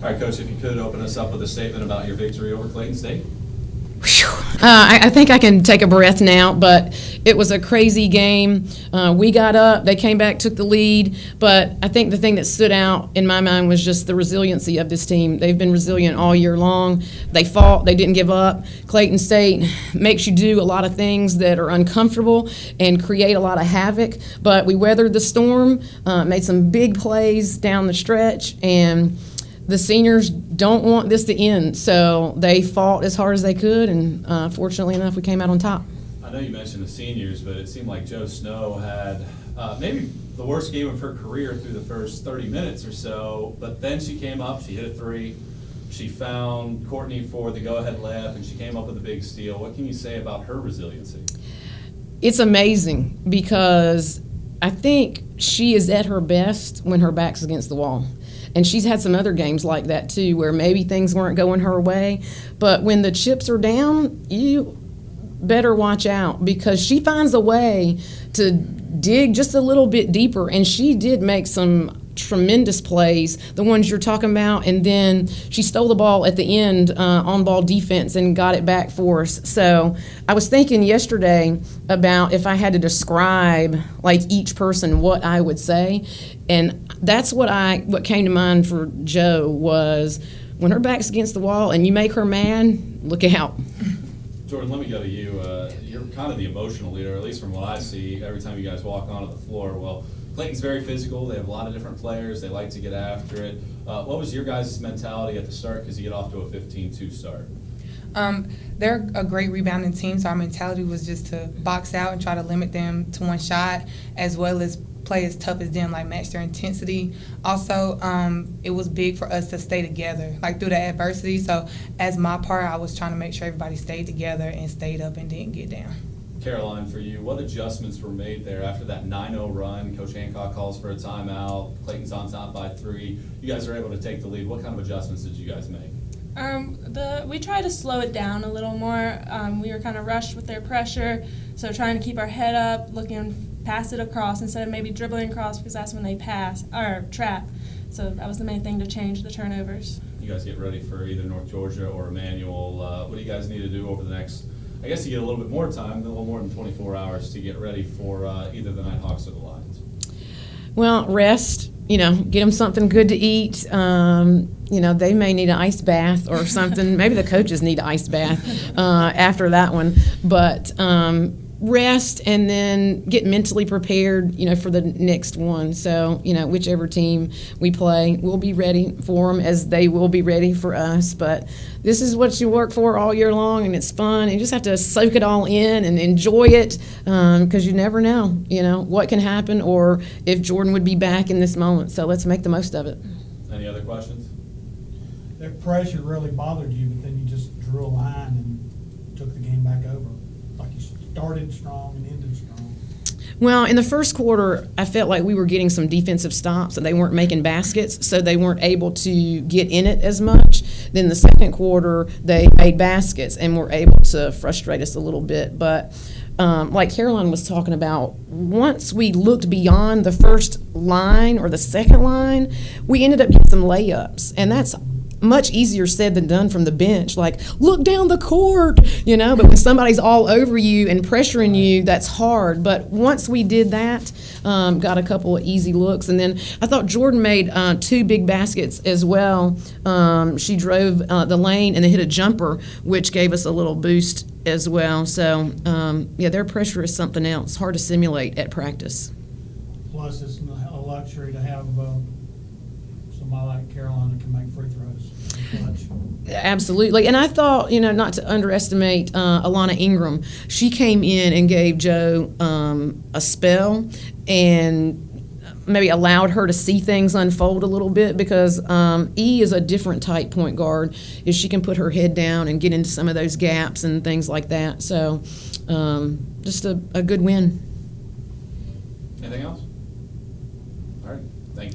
All right, Coach, if you could open us up with a statement about your victory over Clayton State. I think I can take a breath now, but it was a crazy game. We got up, they came back, took the lead, but I think the thing that stood out in my mind was just the resiliency of this team. They've been resilient all year long. They fought, they didn't give up. Clayton State makes you do a lot of things that are uncomfortable and create a lot of havoc, but we weathered the storm, made some big plays down the stretch, and the seniors don't want this to end, so they fought as hard as they could, and fortunately enough, we came out on top. I know you mentioned the seniors, but it seemed like Jo Snow had maybe the worst game of her career through the first 30 minutes or so, but then she came up, she hit a three, she found Courtney for the go-ahead layup, and she came up with a big steal. What can you say about her resiliency? It's amazing because I think she is at her best when her back's against the wall. And she's had some other games like that too, where maybe things weren't going her way. But when the chips are down, you better watch out, because she finds a way to dig just a little bit deeper. And she did make some tremendous plays, the ones you're talking about, and then she stole the ball at the end on ball defense and got it back for us. So I was thinking yesterday about if I had to describe like each person, what I would say, and that's what came to mind for Jo was when her back's against the wall and you make her mad, look out. Jordan, let me go to you. You're kind of the emotional leader, at least from what I see every time you guys walk onto the floor. Well, Clayton's very physical. They have a lot of different players. They like to get after it. What was your guys' mentality at the start, because you get off to a 15-2 start? They're a great rebounding team, so our mentality was just to box out and try to limit them to one shot, as well as play as tough as them, like match their intensity. Also, it was big for us to stay together, like through the adversity. So as my part, I was trying to make sure everybody stayed together and stayed up and didn't get down. Caroline, for you, what adjustments were made there after that 9-0 run? Coach Hancock calls for a timeout. Clayton's on top by 3. You guys are able to take the lead. What kind of adjustments did you guys make? We tried to slow it down a little more. We were kind of rushed with their pressure, so trying to keep our head up, looking pass it across instead of maybe dribbling across, because that's when they pass or trap. So that was the main thing to change the turnovers. You guys get ready for either North Georgia or Emmanuel. What do you guys need to do over the next, I guess you get a little bit more time, a little more than 24 hours to get ready for either the Nighthawks or the Lions? Well, rest, get them something good to eat. They may need an ice bath or something. Maybe the coaches need an ice bath after that one. But rest and then get mentally prepared, for the next one. So, whichever team we play, we'll be ready for them as they will be ready for us. But this is what you work for all year long, and it's fun. And you just have to soak it all in and enjoy it, because you never know, what can happen or if Jordan would be back in this moment. So let's make the most of it. Any other questions? That pressure really bothered you, but then you just drew a line and took the game back over. Like you started strong and ended strong. Well, in the first quarter, I felt like we were getting some defensive stops and they weren't making baskets, so they weren't able to get in it as much. Then the second quarter, they made baskets and were able to frustrate us a little bit. But like Caroline was talking about, once we looked beyond the first line or the second line, we ended up getting some layups, and that's much easier said than done from the bench. Like, look down the court, but when somebody's all over you and pressuring you, that's hard. But once we did that, got a couple of easy looks. And then I thought Jordan made 2 big baskets as well. She drove the lane and then hit a jumper, which gave us a little boost as well. So, their pressure is something else, hard to simulate at practice. Plus, it's a luxury to have somebody like Caroline that can make free throws. Absolutely. And I thought, not to underestimate Alana Ingram. She came in and gave Jo a spell and maybe allowed her to see things unfold a little bit, because E is a different type point guard. If she can put her head down and get into some of those gaps and things like that. So just a good win. Anything else? All right. Thank you.